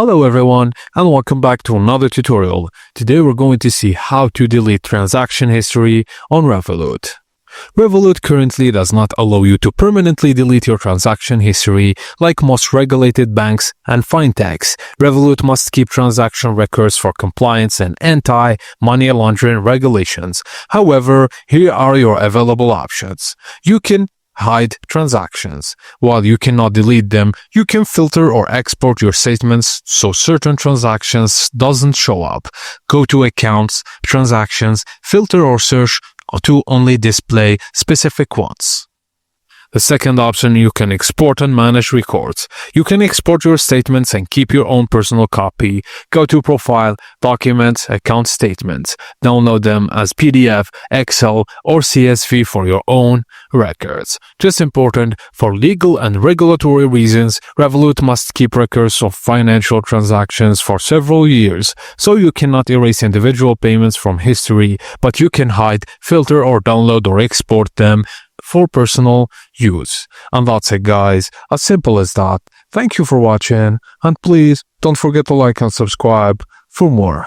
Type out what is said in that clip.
Hello everyone and welcome back to another tutorial. Today we're going to see how to delete transaction history on Revolut. Revolut currently does not allow you to permanently delete your transaction history like most regulated banks and fintechs. Revolut must keep transaction records for compliance and anti-money laundering regulations. However, here are your available options. You can hide transactions. While you cannot delete them, you can filter or export your statements so certain transactions doesn't show up. Go to Accounts, Transactions, filter or search to only display specific ones. The second option, you can export and manage records. You can export your statements and keep your own personal copy. Go to Profile, Documents, Account Statements. Download them as PDF, Excel, or CSV for your own records. Just important, for legal and regulatory reasons, Revolut must keep records of financial transactions for several years, so you cannot erase individual payments from history, but you can hide, filter, or download or export them for personal use. And that's it, guys. As simple as that. Thank you for watching, and please don't forget to like and subscribe for more.